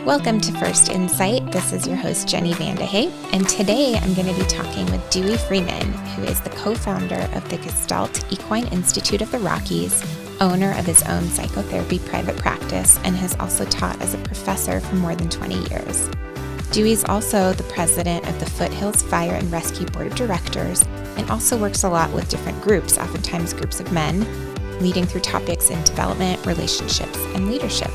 Welcome to First Insight. This is your host, Jenny Vandehay, and today I'm going to be talking with Dewey Freeman, who is the co-founder of the Gestalt Equine Institute of the Rockies, owner of his own psychotherapy private practice, and has also taught as a professor for more than 20 years. Dewey's also the president of the Foothills Fire and Rescue Board of Directors, and also works a lot with different groups, oftentimes groups of men, leading through topics in development, relationships, and leadership.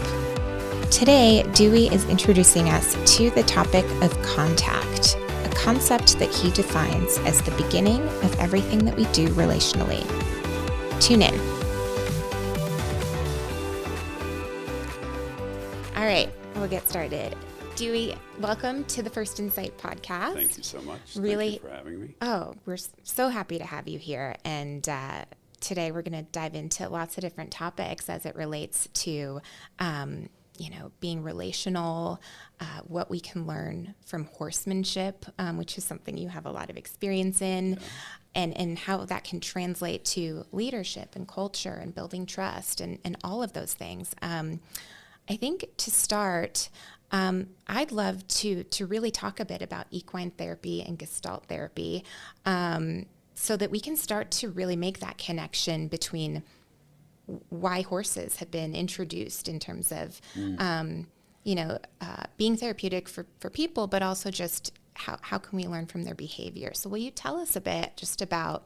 Today, Dewey is introducing us to the topic of contact, a concept that he defines as the beginning of everything that we do relationally. Tune in. All right, we'll get started. Dewey, welcome to the First Insight podcast. Thank you so much. Really, Thank you for having me. Oh, we're so happy to have you here. And today we're going to dive into lots of different topics as it relates to being relational, what we can learn from horsemanship, which is something you have a lot of experience in, and how that can translate to leadership and culture and building trust and all of those things. I think to start, I'd love to really talk a bit about equine therapy and Gestalt therapy, so that we can start to really make that connection between why horses have been introduced in terms of, being therapeutic for people, but also just how can we learn from their behavior. So will you tell us a bit just about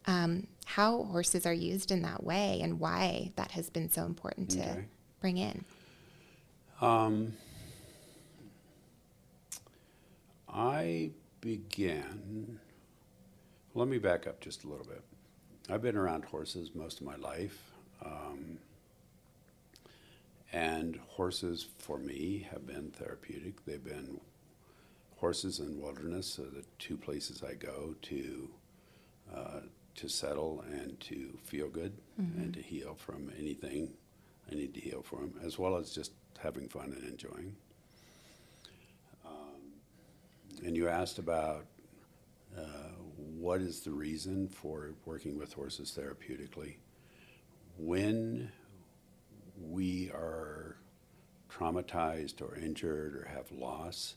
how horses are used in that way and why that has been so important to bring in? Let me back up just a little bit. I've been around horses most of my life, and horses for me have been therapeutic. They've been horses and wilderness are the two places I go to settle and to feel good and to heal from anything I need to heal from, as well as just having fun and enjoying. And you asked about what is the reason for working with horses therapeutically. When we are traumatized or injured or have loss,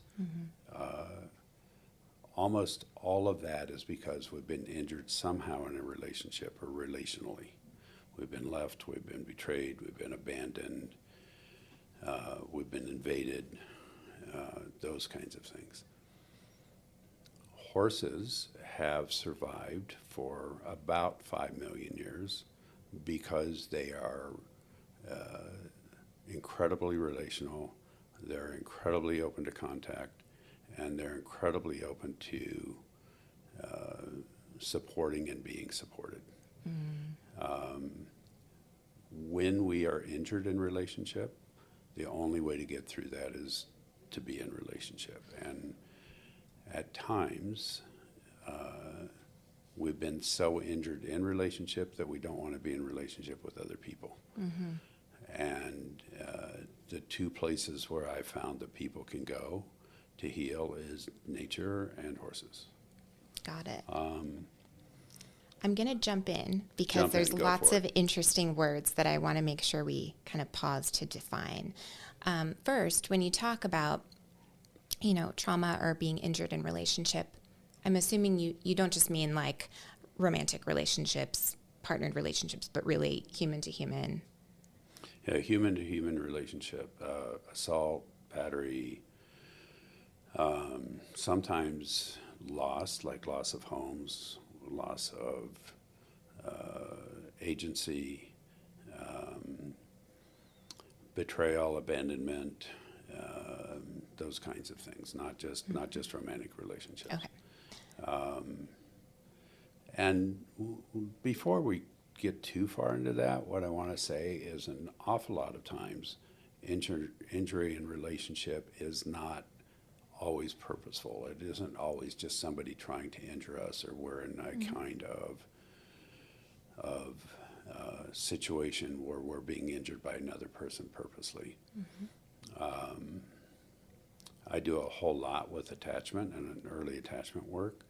almost all of that is because we've been injured somehow in a relationship or relationally. We've been left, we've been betrayed, we've been abandoned, we've been invaded, those kinds of things. Horses have survived for about 5 million years because they are incredibly relational, they're incredibly open to contact, and they're incredibly open to supporting and being supported. When we are injured in relationship, the only way to get through that is to be in relationship. And at times, we've been so injured in relationship that we don't want to be in relationship with other people. And the two places where I found that people can go to heal is nature and horses. Got it. I'm going to jump in because there's lots of interesting words that I want to make sure we kind of pause to define. First, when you talk about, trauma or being injured in relationship, I'm assuming you don't just mean like romantic relationships, partnered relationships, but really human to human. Yeah, human to human relationship, assault, battery, sometimes loss, like loss of homes, loss of agency, betrayal, abandonment, those kinds of things, not just romantic relationships. Okay. And before we get too far into that, what I want to say is an awful lot of times injury in relationship is not always purposeful. It isn't always just somebody trying to injure us, or we're in a kind of situation where we're being injured by another person purposely. I do a whole lot with attachment and early attachment work,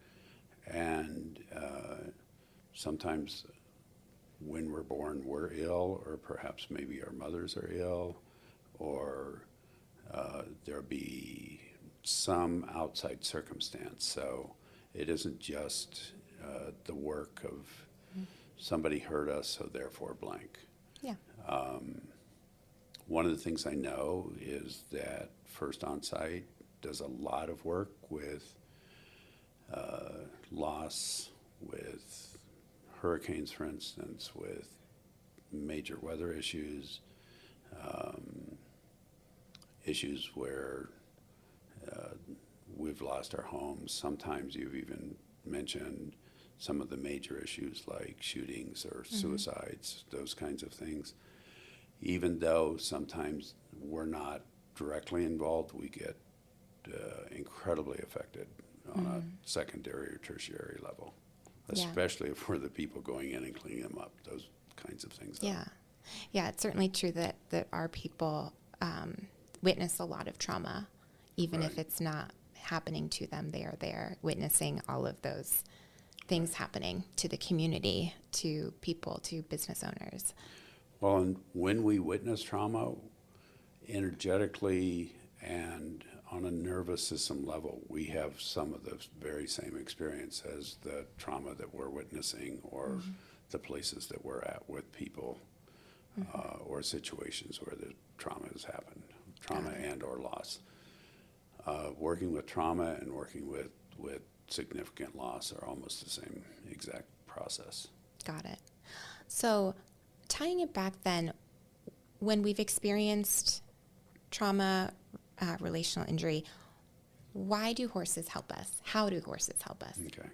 and sometimes when we're born we're ill, or perhaps maybe our mothers are ill, or There'll be some outside circumstance. So it isn't just the work of somebody hurt us, so therefore blank. Yeah. One of the things I know is that First Onsite does a lot of work with loss, with hurricanes, for instance, with major weather issues, issues where we've lost our homes. Sometimes you've even mentioned some of the major issues like shootings or suicides, those kinds of things. Even though sometimes we're not directly involved, we get incredibly affected on a secondary or tertiary level, especially if we're the people going in and cleaning them up, those kinds of things. Yeah. Yeah, it's certainly true that our people witness a lot of trauma, even if it's not happening to them. They are there witnessing all of those things happening to the community, to people, to business owners. Well, and when we witness trauma, energetically and on a nervous system level, we have some of the very same experience as the trauma that we're witnessing or the places that we're at with people or situations where the trauma has happened, trauma and or loss. Working with trauma and working with significant loss are almost the same exact process. Got it. So tying it back then, when we've experienced trauma, relational injury, why do horses help us? How do horses help us? Okay.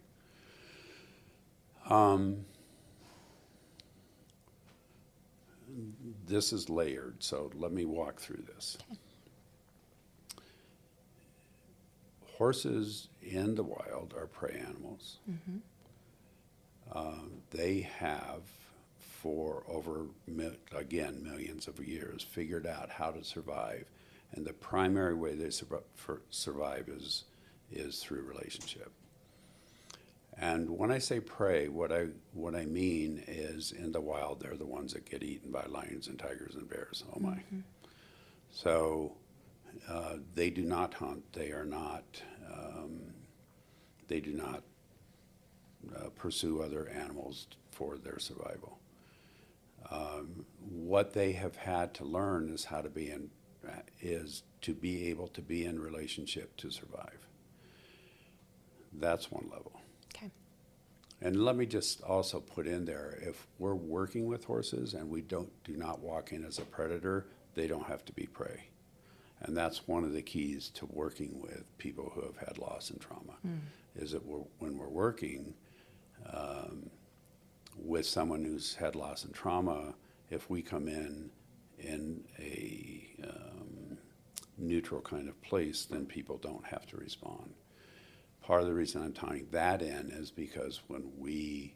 This is layered, so let me walk through this. Okay. Horses in the wild are prey animals. They have, for over, again, millions of years, figured out how to survive. And the primary way they survive is through relationship. And when I say prey, what I mean is in the wild, they're the ones that get eaten by lions and tigers and bears. Oh my. So they do not hunt. They are not, they do not pursue other animals for their survival. What they have had to learn is how to be able to be in relationship to survive. That's one level. Okay. And let me just also put in there, if we're working with horses and we do not walk in as a predator, they don't have to be prey. And that's one of the keys to working with people who have had loss and trauma, is that when we're working with someone who's had loss and trauma, if we come in a neutral kind of place, then people don't have to respond. Part of the reason I'm tying that in is because when we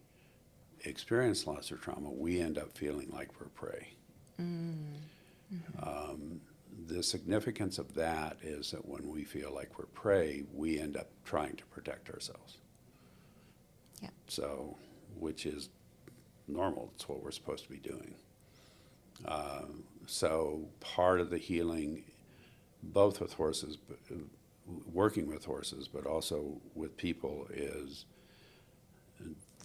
experience loss or trauma, we end up feeling like we're prey. The significance of that is that when we feel like we're prey, we end up trying to protect ourselves. Yeah. So, which is normal. It's what we're supposed to be doing. So part of the healing, both with horses, working with horses, but also with people, is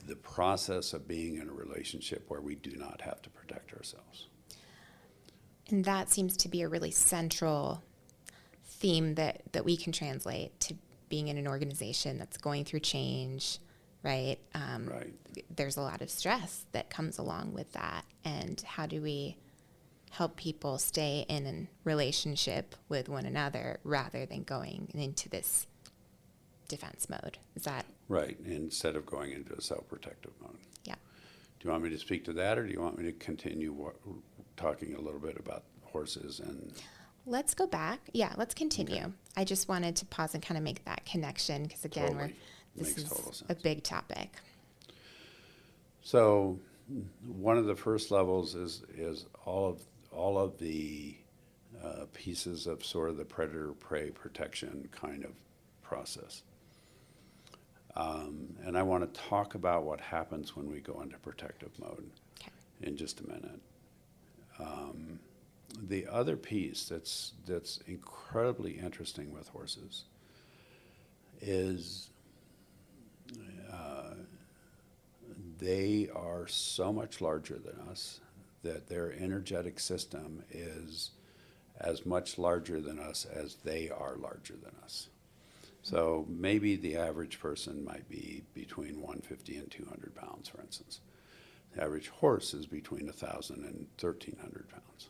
the process of being in a relationship where we do not have to protect ourselves. And that seems to be a really central theme that we can translate to being in an organization that's going through change, right? Right. There's a lot of stress that comes along with that. And how do we help people stay in a relationship with one another rather than going into this defense mode? Is that Right, instead of going into a self-protective mode. Yeah. Do you want me to speak to that, or do you want me to continue talking a little bit about horses and... Let's go back. Yeah, let's continue. Okay. I just wanted to pause and kind of make that connection because, again, Totally. this Makes is total sense. a big topic. So one of the first levels is all of the pieces of sort of the predator-prey protection kind of process. And I want to talk about what happens when we go into protective mode Okay. in just a minute. the other piece that's incredibly interesting with horses is they are so much larger than us that their energetic system is as much larger than us as they are larger than us. So maybe the average person might be between 150 and 200 pounds, for instance. The average horse is between 1,000 and 1,300 pounds.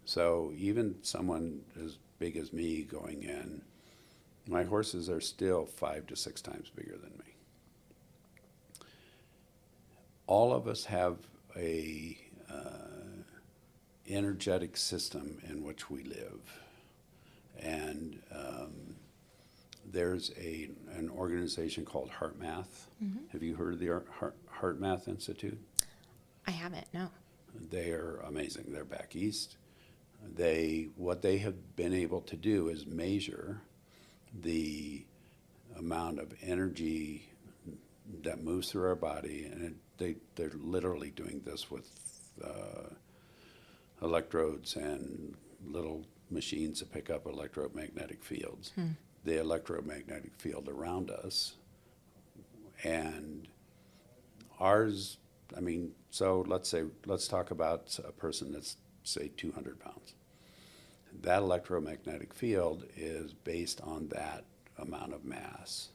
So even someone as big as me going in, my horses are still 5 to 6 times bigger than me. All of us have a energetic system in which we live. And there's an organization called HeartMath. Mm-hmm. Have you heard of the HeartMath Institute? I haven't, no. They are amazing. They're back east. What they have been able to do is measure the amount of energy that moves through our body, and they're literally doing this with electrodes and little machines that pick up electromagnetic fields. The electromagnetic field around us, and ours, I mean, so let's talk about a person that's, say, 200 pounds. That electromagnetic field is based on that amount of mass.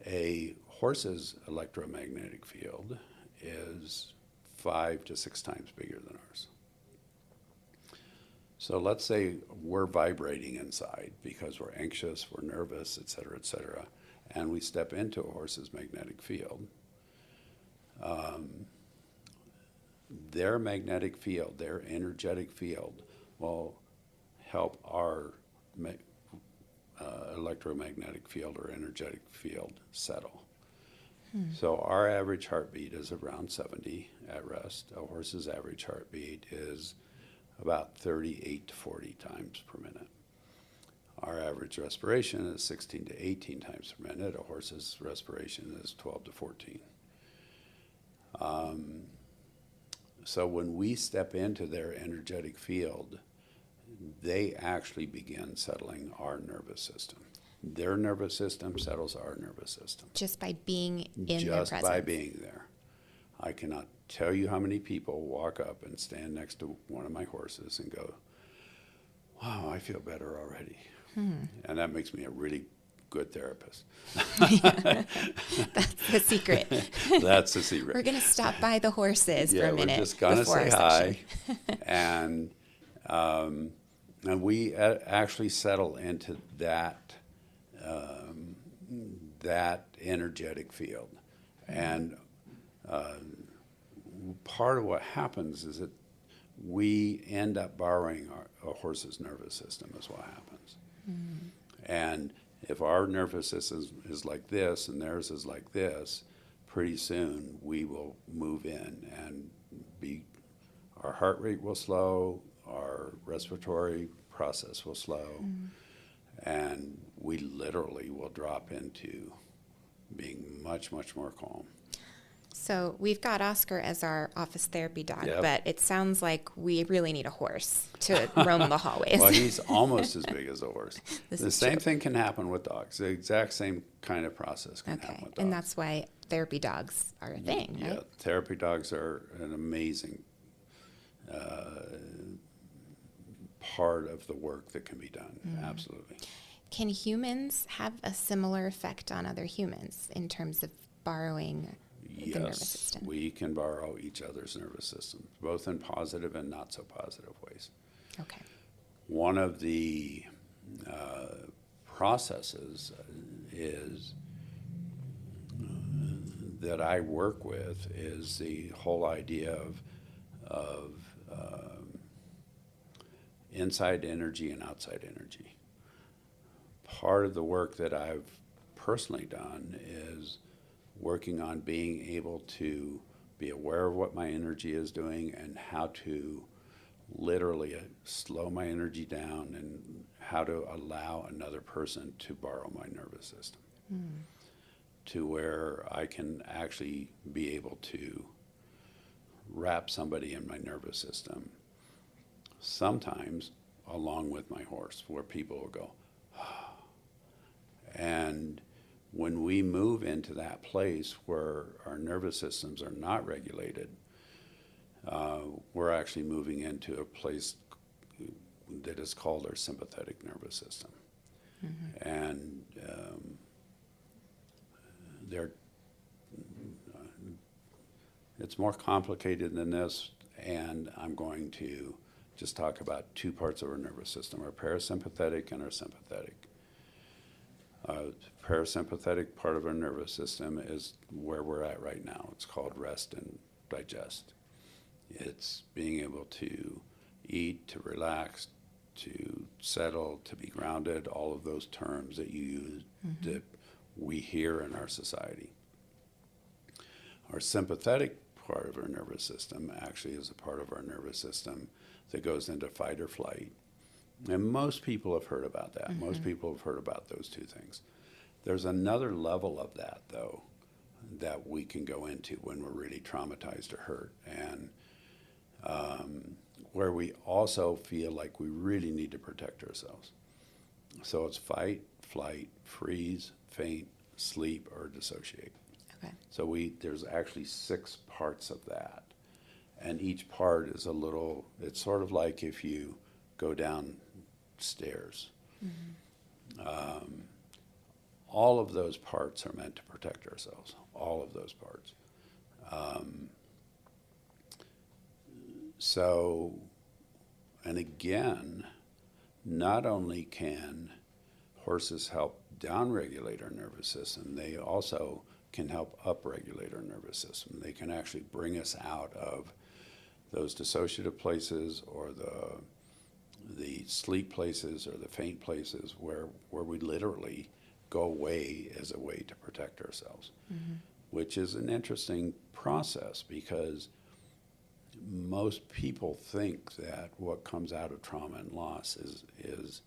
A horse's electromagnetic field is 5 to 6 times bigger than ours. So let's say we're vibrating inside because we're anxious, we're nervous, et cetera, and we step into a horse's magnetic field. Their magnetic field, their energetic field, will help our electromagnetic field or energetic field settle. So our average heartbeat is around 70 at rest. A horse's average heartbeat is about 38 to 40 times per minute. Our average respiration is 16 to 18 times per minute. A horse's respiration is 12 to 14. So when we step into their energetic field, they actually begin settling our nervous system. Their nervous system settles our nervous system. Just by being in their presence. Just by being there. I cannot tell you how many people walk up and stand next to one of my horses and go, wow, I feel better already. And that makes me a really good therapist. That's the secret. That's the secret. We're going to stop by the horses for a minute. We're just going to say hi. And we actually settle into that that energetic field. And part of what happens is that we end up borrowing a horse's nervous system is what happens. And if our nervous system is like this and theirs is like this, pretty soon we will move in and our heart rate will slow, our respiratory process will slow, and we literally will drop into being much, much more calm. So we've got Oscar as our office therapy dog, Yep. but it sounds like we really need a horse to roam the hallways. Well, he's almost as big as a horse. This The is same true. thing can happen with dogs. The exact same kind of process can happen Okay, with dogs. and that's why therapy dogs are a thing, Yeah, right? therapy dogs are an amazing part of the work that can be done. Absolutely. Can humans have a similar effect on other humans in terms of borrowing the nervous Yes, system? we can borrow each other's nervous systems, both in positive and not so positive ways. Okay. One of the processes is that I work with is the whole idea of inside energy and outside energy. Part of the work that I've personally done is working on being able to be aware of what my energy is doing and how to literally slow my energy down and how to allow another person to borrow my nervous system to where I can actually be able to wrap somebody in my nervous system sometimes along with my horse, where people will go, and when we move into that place where our nervous systems are not regulated, we're actually moving into a place that is called our sympathetic nervous system. Mm-hmm. And it's more complicated than this, and I'm going to just talk about two parts of our nervous system, our parasympathetic and our sympathetic. Parasympathetic part of our nervous system is where we're at right now. It's called rest and digest. It's being able to eat, to relax, to settle, to be grounded, all of those terms that you use, mm-hmm. that we hear in our society. Our sympathetic part of our nervous system actually is a part of our nervous system that goes into fight or flight. And most people have heard about that. Mm-hmm. Most people have heard about those two things. There's another level of that, though, that we can go into when we're really traumatized or hurt, and where we also feel like we really need to protect ourselves. So it's fight, flight, freeze, faint, sleep, or dissociate. Okay. So there's actually 6 parts of that. And each part is it's sort of like if you go down stairs. Mm-hmm. All of those parts are meant to protect ourselves, all of those parts. And again, not only can horses help downregulate our nervous system, they also can help upregulate our nervous system. They can actually bring us out of those dissociative places, or the sleep places, or the faint places where we literally go away as a way to protect ourselves, mm-hmm. which is an interesting process, because most people think that what comes out of trauma and loss is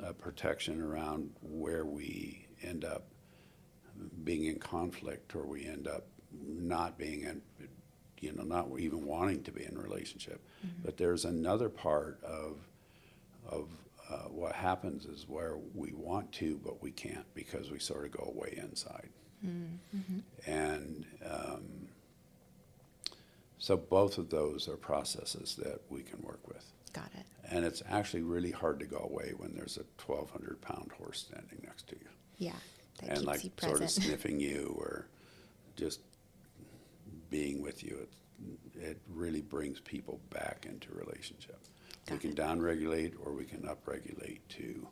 a protection around where we end up being in conflict, or we end up not being in, not even wanting to be in a relationship. Mm-hmm. But there's another part of what happens is where we want to, but we can't, because we sort of go away inside. Mm-hmm. And so both of those are processes that we can work with. Got it. And it's actually really hard to go away when there's a 1,200-pound horse standing next to you. Yeah, that and keeps like you present. Sort of sniffing you, or just being with you. It really brings people back into relationship. We can downregulate, or we can upregulate to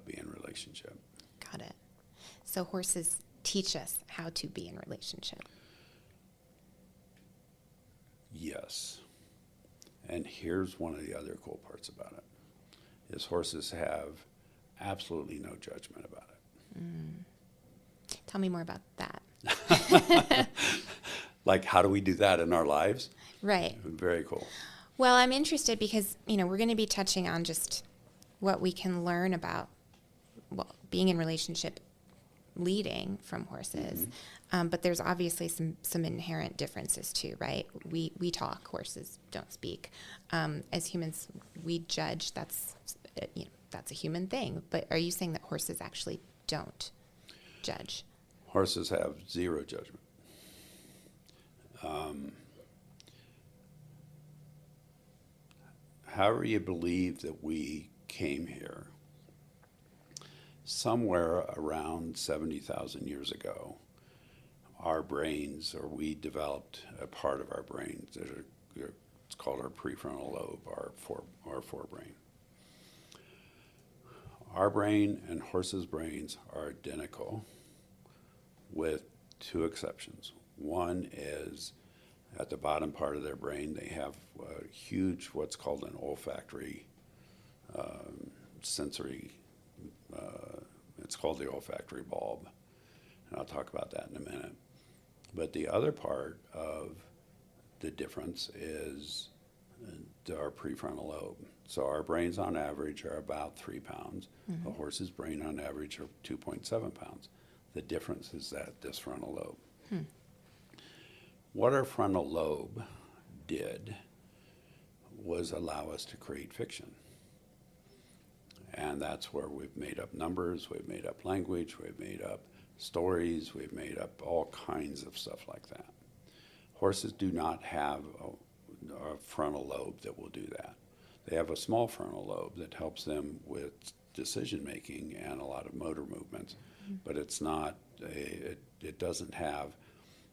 be in relationship. Got it. So horses teach us how to be in relationship. Yes. And here's one of the other cool parts about it, is horses have absolutely no judgment about it. Mm. Tell me more about that. Like, how do we do that in our lives? Right. Very cool. Well, I'm interested because, we're going to be touching on just what we can learn about being in relationship leading from horses. Mm-hmm. But there's obviously some inherent differences too, right? We talk, horses don't speak. As humans, we judge. That's a human thing. But are you saying that horses actually don't judge? Horses have zero judgment. However you believe that we came here, somewhere around 70,000 years ago, our brains, or we developed a part of our brains that it's called our prefrontal lobe, our forebrain. Our brain and horses' brains are identical, with 2 exceptions. One is at the bottom part of their brain, they have a huge, what's called an olfactory sensory, it's called the olfactory bulb, and I'll talk about that in a minute. But the other part of the difference is our prefrontal lobe. So our brains on average are about 3 pounds. Mm-hmm. A horse's brain on average are 2.7 pounds. The difference is this frontal lobe. Hmm. What our frontal lobe did was allow us to create fiction. And that's where we've made up numbers, we've made up language, we've made up stories, we've made up all kinds of stuff like that. Horses do not have a frontal lobe that will do that. They have a small frontal lobe that helps them with decision making and a lot of motor movements, but it's not, it doesn't have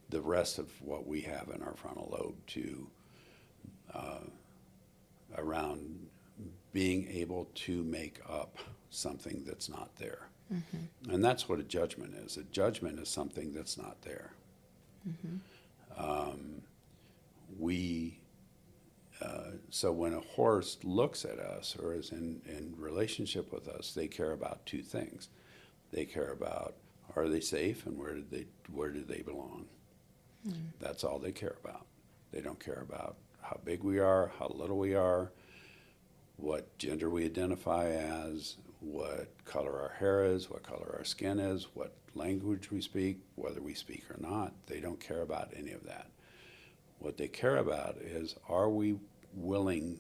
the rest of what we have in our frontal lobe to, around being able to make up something that's not there. Mm-hmm. And that's what a judgment is. A judgment is something that's not there. Mm-hmm. So when a horse looks at us or is in relationship with us, they care about two things. They care about, are they safe, and where do they belong? Mm. That's all they care about. They don't care about how big we are, how little we are, what gender we identify as, what color our hair is, what color our skin is, what language we speak, whether we speak or not. They don't care about any of that. What they care about is, are we willing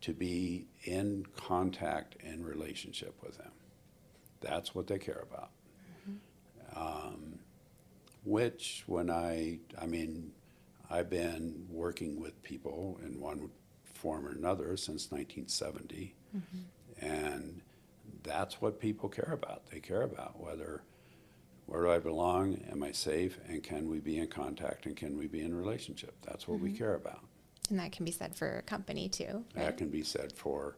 to be in contact and relationship with them? That's what they care about. Mm-hmm. Which when I've been working with people in one form or another since 1970, mm-hmm. and that's what people care about. They care about where do I belong, am I safe, and can we be in contact, and can we be in relationship? That's what mm-hmm. we care about. And that can be said for a company too, right? That can be said for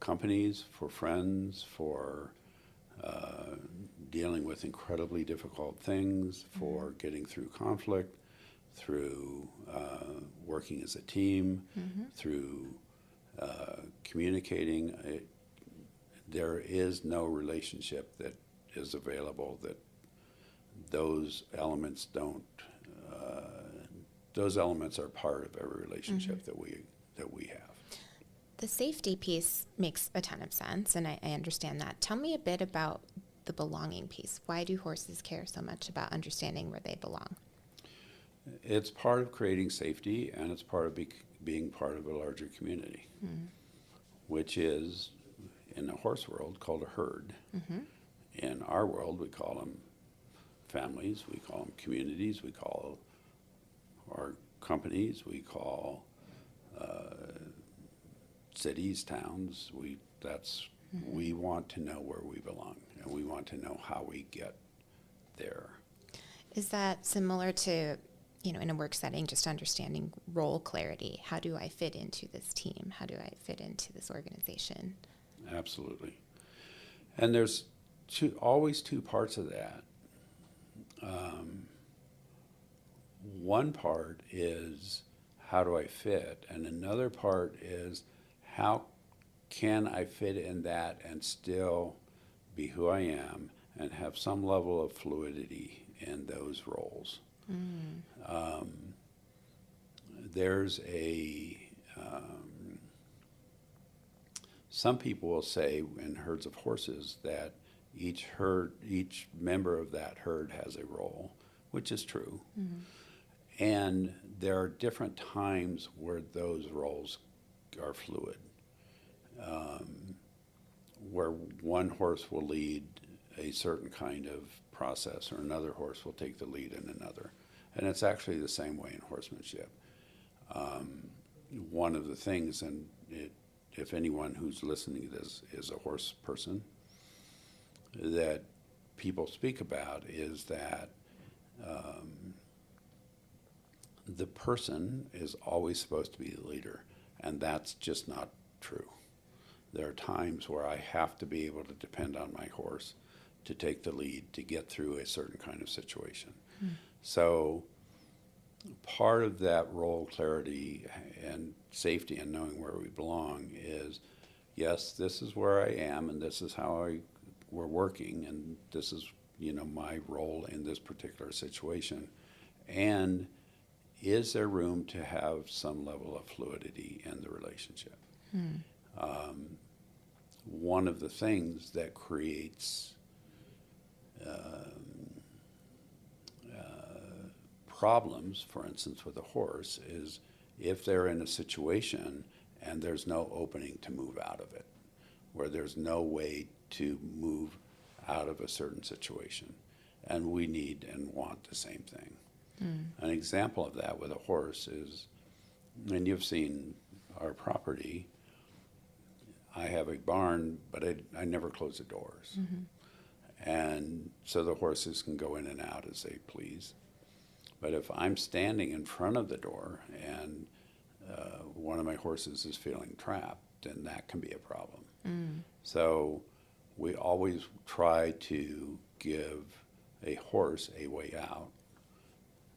companies, for friends, for dealing with incredibly difficult things, for mm-hmm. getting through conflict, through working as a team, mm-hmm. through communicating. There is no relationship that is available that those elements don't. Those elements are part of every relationship mm-hmm. that we have. The safety piece makes a ton of sense, and I understand that. Tell me a bit about the belonging piece. Why do horses care so much about understanding where they belong? It's part of creating safety, and it's part of being part of a larger community, mm-hmm. which is, in the horse world, called a herd. Mm-hmm. In our world, we call them families, we call them communities, we call our companies, we call cities, towns. Mm-hmm. We want to know where we belong, and we want to know how we get there. Is that similar to, in a work setting, just understanding role clarity? How do I fit into this team? How do I fit into this organization? Absolutely. And there's always two parts of that. One part is, how do I fit? And another part is, how can I fit in that and still be who I am and have some level of fluidity in those roles? Mm. There's some people will say in herds of horses that each member of that herd has a role, which is true. Mm-hmm. And there are different times where those roles are fluid, where one horse will lead a certain kind of process, or another horse will take the lead in another. And it's actually the same way in horsemanship. One of the things, and if anyone who's listening to this is a horse person, that people speak about is that the person is always supposed to be the leader, and that's just not true. There are times where I have to be able to depend on my horse to take the lead to get through a certain kind of situation. Mm. So part of that role clarity and safety and knowing where we belong is, yes, this is where I am, and this is how we're working, and this is my role in this particular situation. And is there room to have some level of fluidity in the relationship? Hmm. One of the things that creates problems, for instance, with a horse is if they're in a situation and there's no opening to move out of it, where there's no way to move out of a certain situation. And we need and want the same thing. An example of that with a horse is, and you've seen our property, I have a barn, but I never close the doors. And so the horses can go in and out as they please. But if I'm standing in front of the door and one of my horses is feeling trapped, then that can be a problem. So we always try to give a horse a way out.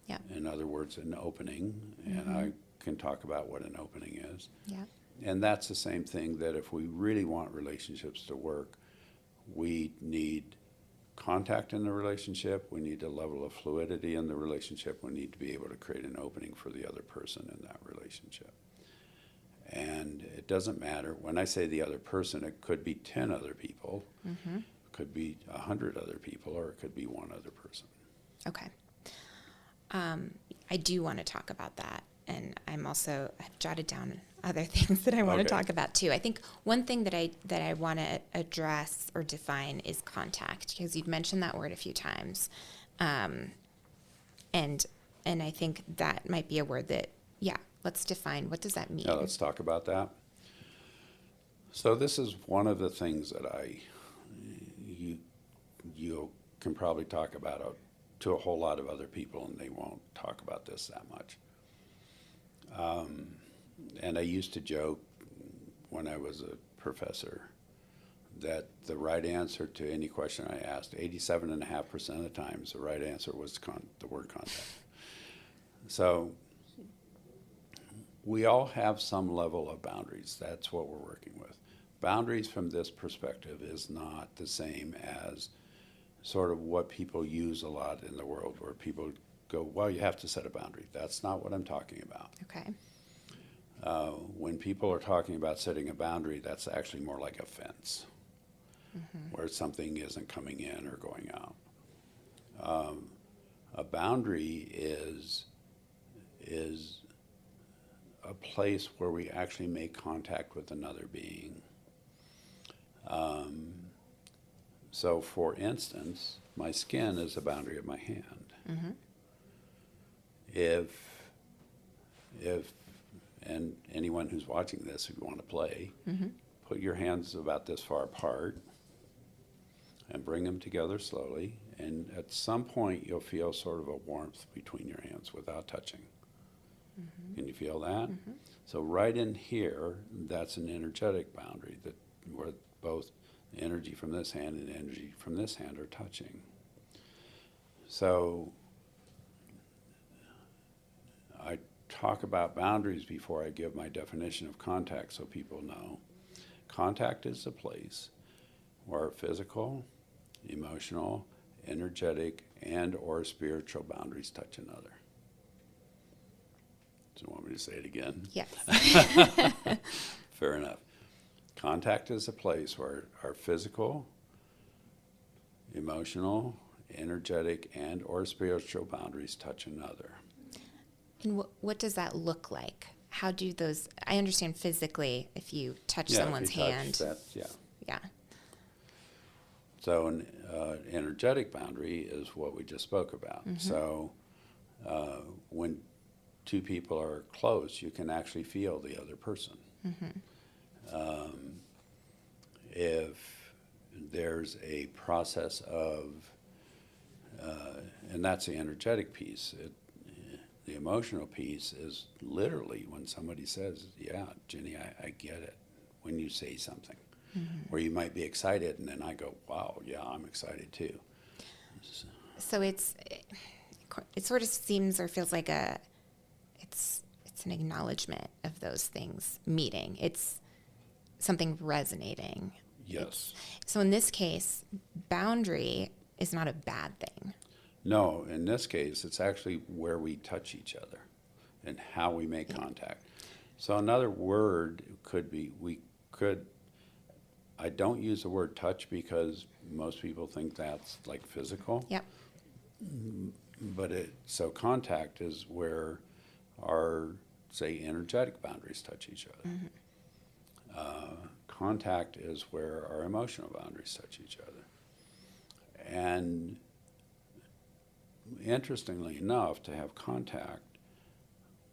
Yeah. In other words, an opening, and I can talk about what an opening is. Yeah. And that's the same thing, that if we really want relationships to work, we need contact in the relationship, we need a level of fluidity in the relationship, we need to be able to create an opening for the other person in that relationship. And it doesn't matter, when I say the other person, it could be 10 other people, it could be 100 other people, or it could be one other person. Okay. I do want to talk about that. And I've jotted down other things that I want to talk about too. I think one thing that I want to address or define is contact, because you've mentioned that word a few times. And I think that might be a word that, let's define, what does that mean? Yeah, let's talk about that. So this is one of the things that you can probably talk about to a whole lot of other people, and they won't talk about this that much. And I used to joke when I was a professor that the right answer to any question I asked, 87.5% of the times, the right answer was the word contact. So we all have some level of boundaries. That's what we're working with. Boundaries from this perspective is not the same as sort of what people use a lot in the world, where people go, well, you have to set a boundary. That's not what I'm talking about. Okay. When people are talking about setting a boundary, that's actually more like a fence, where something isn't coming in or going out. A boundary is a place where we actually make contact with another being. So, for instance, my skin is the boundary of my hand. And anyone who's watching this, if you want to play, put your hands about this far apart and bring them together slowly. And at some point, you'll feel sort of a warmth between your hands without touching. Can you feel that? So right in here, that's an energetic boundary where both energy from this hand and energy from this hand are touching. So I talk about boundaries before I give my definition of contact, so people know. Contact is a place where physical, emotional, energetic, and or spiritual boundaries touch another. Do you want me to say it again? Yes. Fair enough. Contact is a place where our physical, emotional, energetic, and or spiritual boundaries touch another. And what does that look like? How do those, I understand physically, if you touch someone's hand. Yeah. So an energetic boundary is what we just spoke about. So when two people are close, you can actually feel the other person. If there's a process of, and that's the energetic piece, the emotional piece is literally when somebody says, yeah, Jenny, I get it, when you say something. Where you might be excited, and then I go, wow, yeah, I'm excited too. So it sort of seems or feels like it's an acknowledgement of those things meeting. It's something resonating. Yes. So in this case, boundary is not a bad thing. No, in this case, it's actually where we touch each other and how we make contact. So another word could be, I don't use the word touch because most people think that's like physical. Yep. But so contact is where our say, energetic boundaries touch each other. Contact is where our emotional boundaries touch each other. And interestingly enough, to have contact,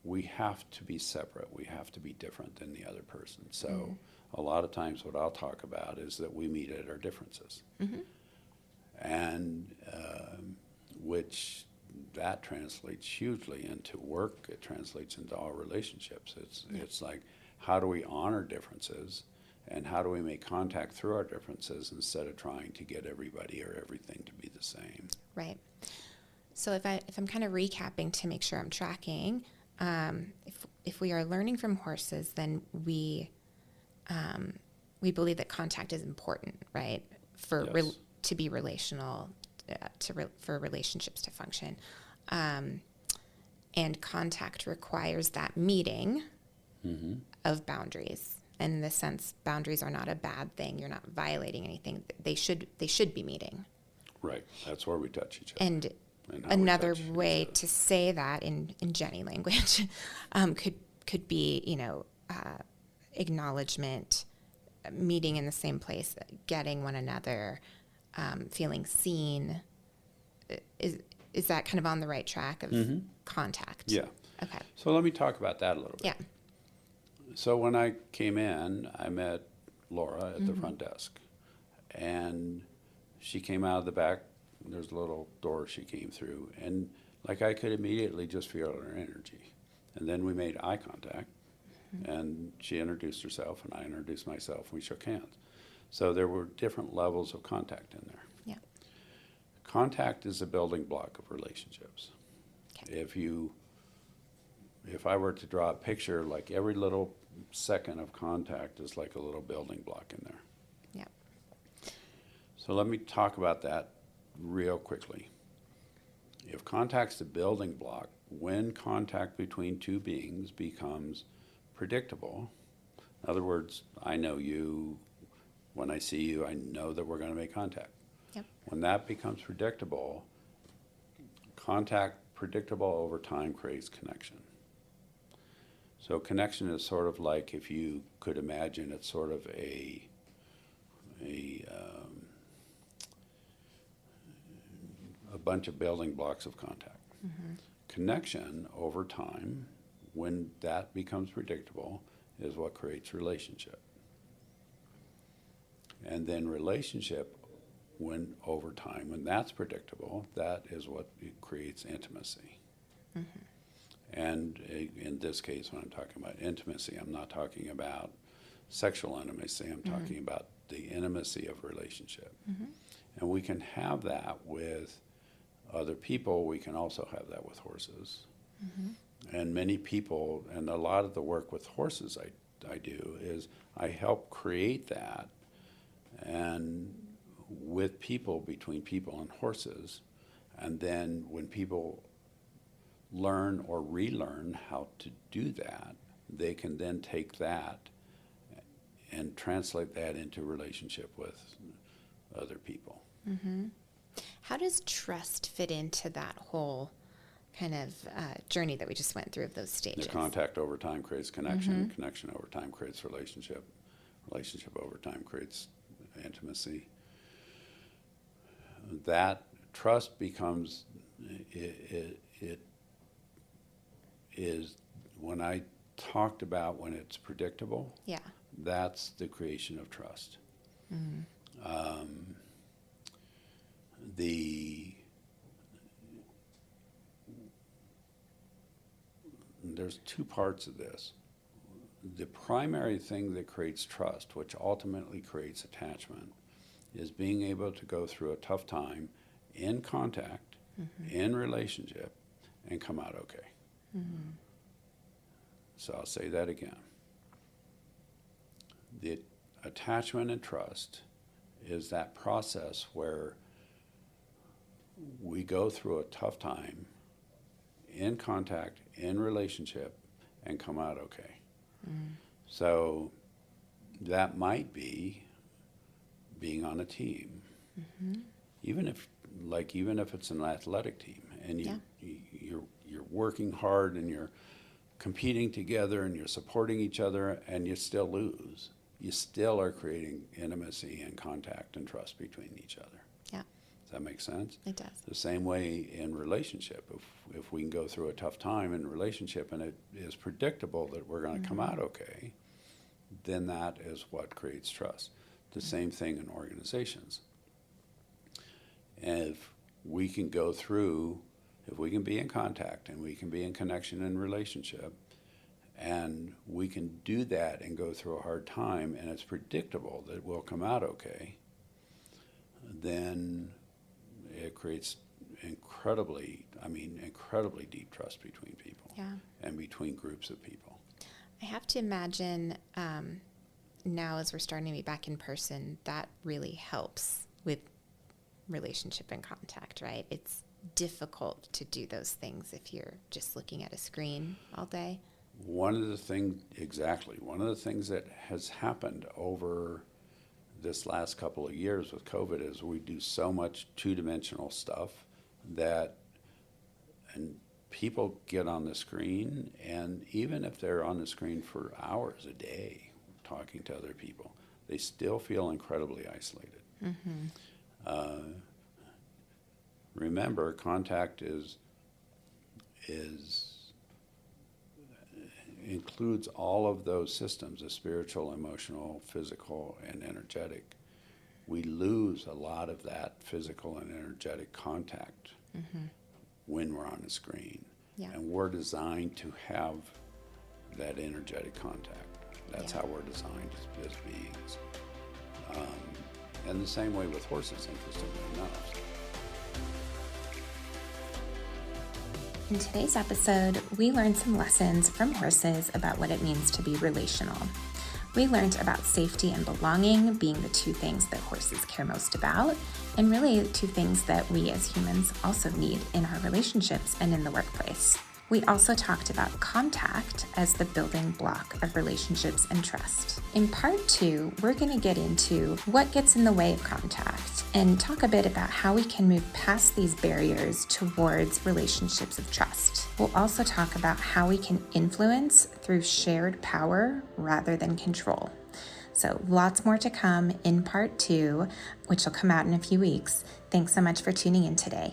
we have to be separate. We have to be different than the other person. So a lot of times what I'll talk about is that we meet at our differences. And which that translates hugely into work. It translates into all relationships. It's like, how do we honor differences, and how do we make contact through our differences instead of trying to get everybody or everything to be the same? Right. So if I'm kind of recapping to make sure I'm tracking, if we are learning from horses, then we believe that contact is important, right? Yes. To be relational, for relationships to function, and contact requires that meeting of boundaries. And in the sense, boundaries are not a bad thing. You're not violating anything. They should be meeting. Right. That's where we touch each other. And another way to say that in Jenny language could be, acknowledgement, meeting in the same place, getting one another, feeling seen. Is that kind of on the right track of contact? Yeah. Okay. So let me talk about that a little bit. Yeah. So when I came in, I met Laura at the front desk, and she came out of the back. There's a little door she came through, and like I could immediately just feel her energy. And then we made eye contact, and she introduced herself, and I introduced myself, and we shook hands. So there were different levels of contact in there. Yeah. Contact is a building block of relationships. Okay. If I were to draw a picture, like every little second of contact is like a little building block in there. Yeah. So let me talk about that real quickly. If contact's the building block, when contact between two beings becomes predictable, in other words, I know you, when I see you, I know that we're going to make contact. Yep. When that becomes predictable, contact predictable over time creates connection. So connection is sort of like, if you could imagine, it's sort of a bunch of building blocks of contact. Connection over time, when that becomes predictable, is what creates relationship. And then relationship, when over time, when that's predictable, that is what creates intimacy. And in this case, when I'm talking about intimacy, I'm not talking about sexual intimacy. I'm talking about the intimacy of relationship. And we can have that with other people. We can also have that with horses. And many people, and a lot of the work with horses I do is I help create that, and with people, between people and horses. And then when people learn or relearn how to do that, they can then take that and translate that into relationship with other people. How does trust fit into that whole kind of journey that we just went through of those stages? The contact over time creates connection. Connection over time creates relationship. Relationship over time creates intimacy. That trust becomes, it is, when I talked about when it's predictable, that's the creation of trust. There's two parts of this. The primary thing that creates trust, which ultimately creates attachment, is being able to go through a tough time in contact, in relationship, and come out okay. So I'll say that again. The attachment and trust is that process where we go through a tough time in contact, in relationship, and come out okay. So that might be being on a team, even if it's an athletic team, and you're working hard and you're competing together and you're supporting each other and you still lose. You still are creating intimacy and contact and trust between each other. Yeah. Does that make sense? It does. The same way in relationship. If we can go through a tough time in a relationship and it is predictable that we're going to come out okay, then that is what creates trust. The same thing in organizations. And if we can go through, if we can be in contact and we can be in connection and relationship, and we can do that and go through a hard time, and it's predictable that we'll come out okay, then it creates incredibly deep trust between people. Yeah. And between groups of people. I have to imagine now as we're starting to be back in person, that really helps with relationship and contact, right? It's difficult to do those things if you're just looking at a screen all day. One of the things that has happened over this last couple of years with COVID is we do so much two-dimensional stuff and people get on the screen, and even if they're on the screen for hours a day talking to other people, they still feel incredibly isolated. Mm-hmm. Remember, contact includes all of those systems, the spiritual, emotional, physical, and energetic. We lose a lot of that physical and energetic contact when we're on the screen. Yeah. And we're designed to have that energetic contact. That's how we're designed as beings. And the same way with horses, interestingly enough. In today's episode, we learned some lessons from horses about what it means to be relational. We learned about safety and belonging being the two things that horses care most about, and really the two things that we as humans also need in our relationships and in the workplace. We also talked about contact as the building block of relationships and trust. In part 2, we're going to get into what gets in the way of contact and talk a bit about how we can move past these barriers towards relationships of trust. We'll also talk about how we can influence through shared power rather than control. So lots more to come in part 2, which will come out in a few weeks. Thanks so much for tuning in today.